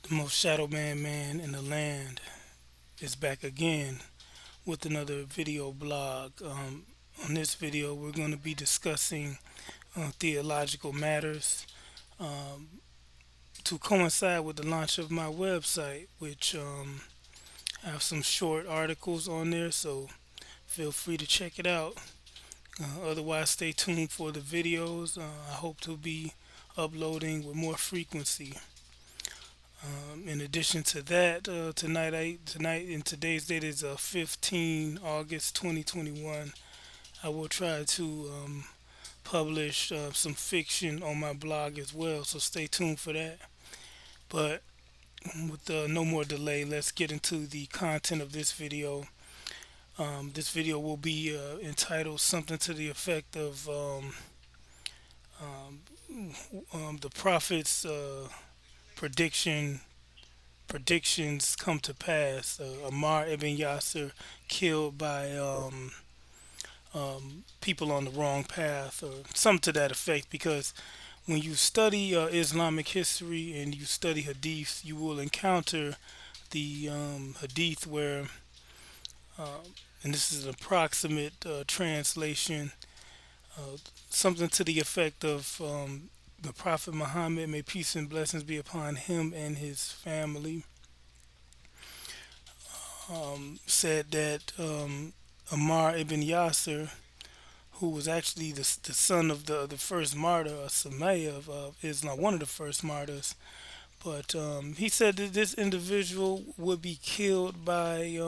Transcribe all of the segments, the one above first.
The most shadow man in the land is back again with another video blog. On this video, we're going to be discussing theological matters to coincide with the launch of my website, which have some short articles on there. So feel free to check it out. Otherwise, stay tuned for the videos. I hope to be uploading with more frequency. In addition to that, tonight in today's date is 15 August 2021. I will try to publish some fiction on my blog as well, so stay tuned for that. But with no more delay, let's get into the content of this video. This video will be entitled something to the effect of the prophet's prediction predictions come to pass. Ammar ibn Yasir killed by people on the wrong path, or something to that effect. Because when you study Islamic history and you study hadith, you will encounter the hadith where, and this is an approximate translation, uh, something to the effect of the Prophet Muhammad, may peace and blessings be upon him and his family, said that Ammar ibn Yasir, who was actually the son of the first martyr, Sumayya of Islam, one of the first martyrs. But he said that this individual would be killed by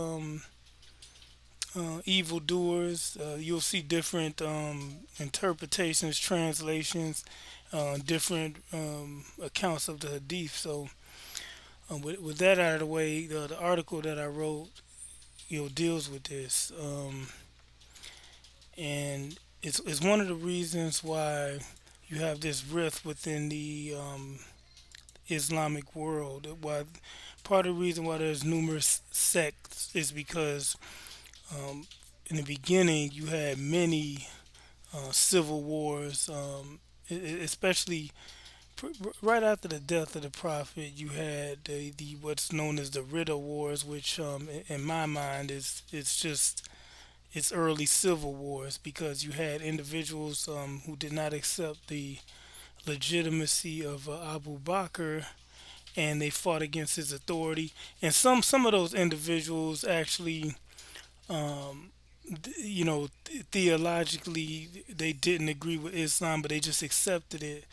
evildoers. You'll see different interpretations, translations, different accounts of the hadith. So, with that out of the way, the article that I wrote, deals with this, and it's one of the reasons why you have this rift within the Islamic world. Why part of the reason why there's numerous sects is because in the beginning you had many civil wars, especially right after the death of the prophet. You had the what's known as the Ridda Wars, which in my mind is just its early civil wars, because you had individuals who did not accept the legitimacy of Abu Bakr, and they fought against his authority. And some of those individuals actually, um, theologically, they didn't agree with Islam, but they just accepted it,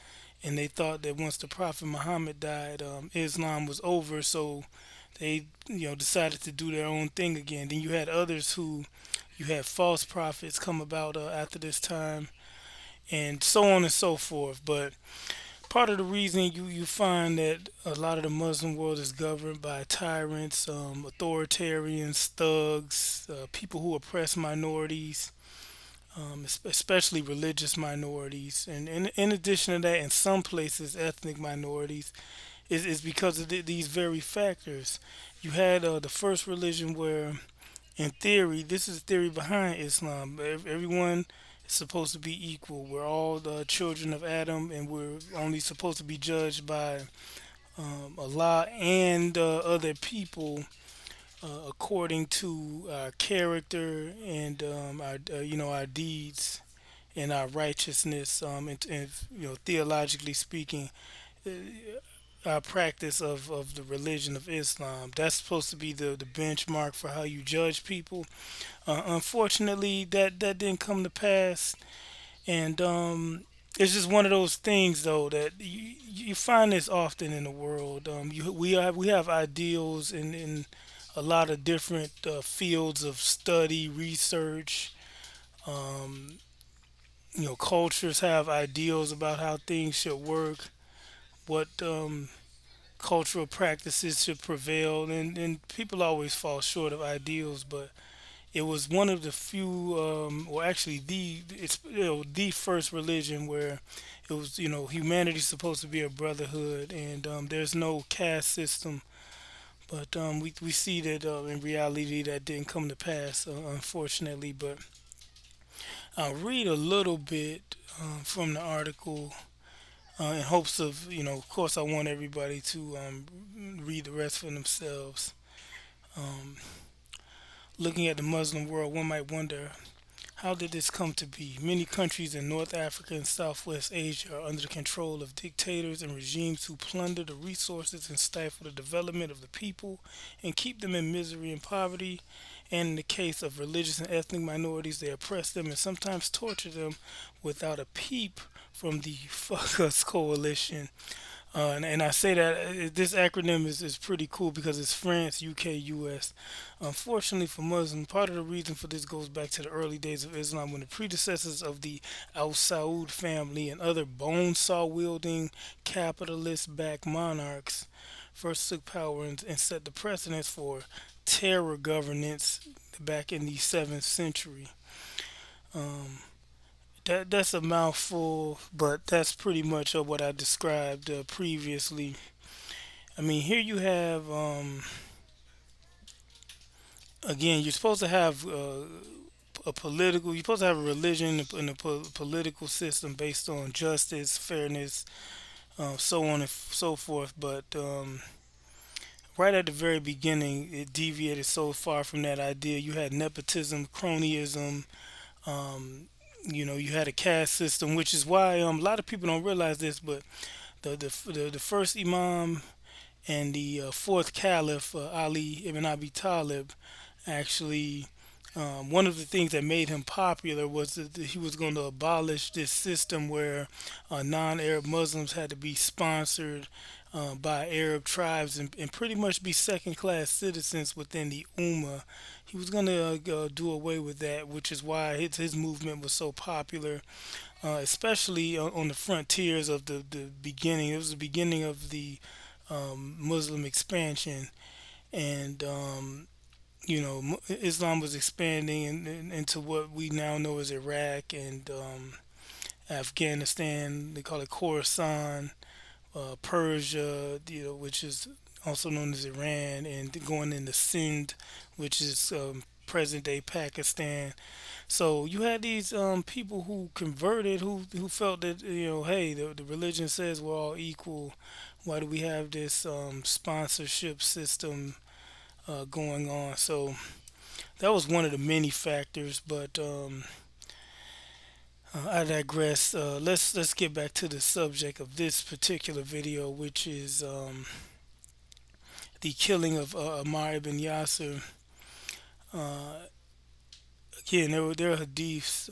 and they thought that once the Prophet Muhammad died, Islam was over. So they, decided to do their own thing again. Then you had others who, you had false prophets come about after this time, and so on and so forth. But part of the reason you find that a lot of the Muslim world is governed by tyrants, authoritarians, thugs, people who oppress minorities, especially religious minorities, and in addition to that, in some places, ethnic minorities, is because of these very factors. You had the first religion where, in theory, this is the theory behind Islam. Everyone is supposed to be equal. We're all the children of Adam, and we're only supposed to be judged by Allah and other people according to our character and our deeds and our righteousness. And theologically speaking, uh, our practice of the religion of Islam. That's supposed to be the benchmark for how you judge people. Unfortunately, that didn't come to pass, and it's just one of those things, though, that you find this often in the world. We have ideals in a lot of different fields of study, research. Um, Cultures have ideals about how things should work, what cultural practices should prevail, and people always fall short of ideals. But it was one of the few, or actually the first religion where it was, humanity's supposed to be a brotherhood, and there's no caste system. But we see that in reality that didn't come to pass, unfortunately. But I'll read a little bit from the article. in hopes of, of course, I want everybody to read the rest for themselves. Um, Looking at the Muslim world, one might wonder, how did this come to be? Many countries in North Africa and Southwest Asia are under the control of dictators and regimes who plunder the resources and stifle the development of the people and keep them in misery and poverty. And in the case of religious and ethnic minorities, they oppress them and sometimes torture them without a peep from the Fuck Us Coalition. And I say that this acronym is pretty cool because it's France, UK, US. Unfortunately for Muslims, part of the reason for this goes back to the early days of Islam when the predecessors of the Al Saud family and other bone saw wielding capitalist backed monarchs first took power and set the precedence for terror governance back in the 7th century. Um, that's a mouthful, but that's pretty much what I described previously. I mean, here you have again. You're supposed to have a political. You're supposed to have a religion and a political system based on justice, fairness, so on and so forth. But right at the very beginning, it deviated so far from that idea. You had nepotism, cronyism. Um, you had a caste system, which is why a lot of people don't realize this, but the first Imam and the fourth Caliph, Ali ibn Abi Talib, actually, one of the things that made him popular was that he was going to abolish this system where non-Arab Muslims had to be sponsored by Arab tribes and pretty much be second-class citizens within the Ummah. He was going to do away with that, which is why his movement was so popular, especially on the frontiers of the beginning. It was the beginning of the Muslim expansion, and Islam was expanding into what we now know as Iraq and Afghanistan. They call it Khorasan, Persia, which is also known as Iran, and going into Sindh, which is present day Pakistan. So you had these people who converted, who felt that hey, the religion says we're all equal. Why do we have this sponsorship system going on? So that was one of the many factors. But I digress. Let's get back to the subject of this particular video, which is the killing of Ammar ibn Yasir. Uh, Again, there are hadiths.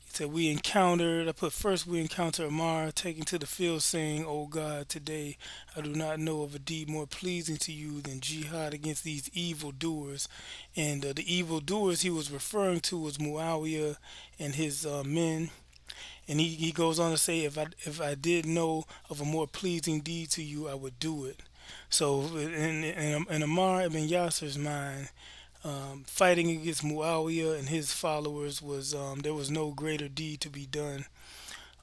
He said, we encountered, I put first, we encountered Ammar taking to the field saying, "O God, today I do not know of a deed more pleasing to you than jihad against these evil doers." And the evil doers he was referring to was Muawiyah and his men. And he goes on to say, if I did know of a more pleasing deed to you, I would do it. So in Ammar ibn Yasir's mind, fighting against Muawiyah and his followers was there was no greater deed to be done.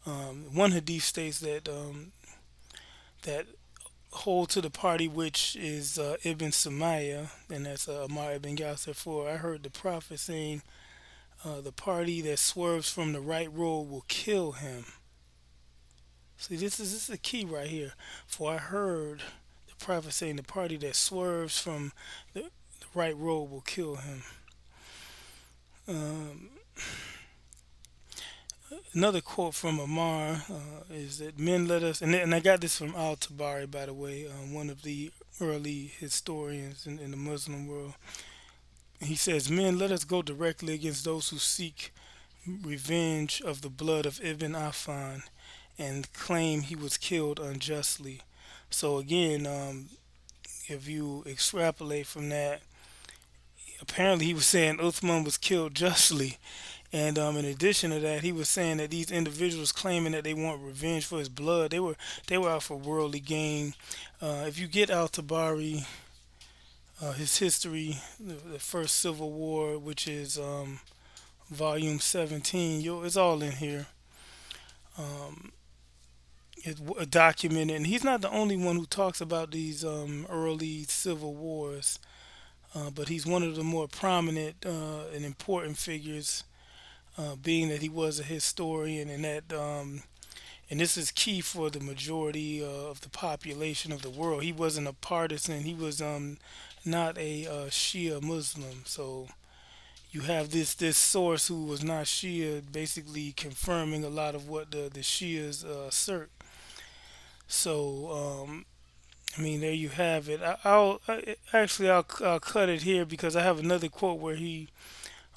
One hadith states that hold to the party which is Ibn Sumayya, and that's Ammar ibn Yasir. For I heard the Prophet saying, "The party that swerves from the right road will kill him." See, this is the key right here. For I heard the Prophet saying, "The party that swerves from the right road will kill him." Um, Another quote from Ammar is that men let us, and I got this from Al Tabari, by the way, one of the early historians in the Muslim world. He says, "Men, let us go directly against those who seek revenge of the blood of Ibn Affan and claim he was killed unjustly." So again, if you extrapolate from that, apparently he was saying Uthman was killed justly. And in addition to that, he was saying that these individuals claiming that they want revenge for his blood, they were out for worldly gain. If you get Al Tabari, his history, the first civil war, which is volume 17, it's all in here. Um, it's documented, and he's not the only one who talks about these early civil wars, but he's one of the more prominent and important figures, being that he was a historian and that And this is key for the majority of the population of the world. He wasn't a partisan. He was not a Shia Muslim. So you have this source who was not Shia, basically confirming a lot of what the Shias assert. So I mean, there you have it. I'll cut it here because I have another quote where he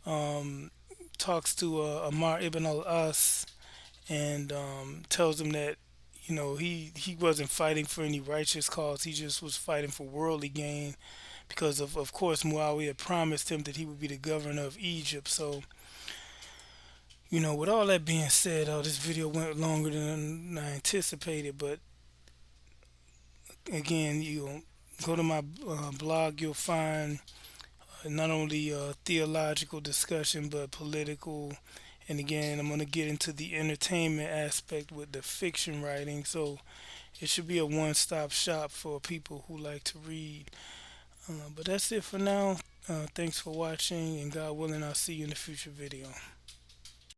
um, talks to Ammar ibn al-As and tells him that he wasn't fighting for any righteous cause. He just was fighting for worldly gain because of course Muawiyah promised him that he would be the governor of Egypt. So with all that being said, this video went longer than I anticipated, but again, you go to my blog, you'll find not only theological discussion but political. And again, I'm going to get into the entertainment aspect with the fiction writing. So it should be a one-stop shop for people who like to read. But that's it for now. Thanks for watching, and God willing, I'll see you in the future video.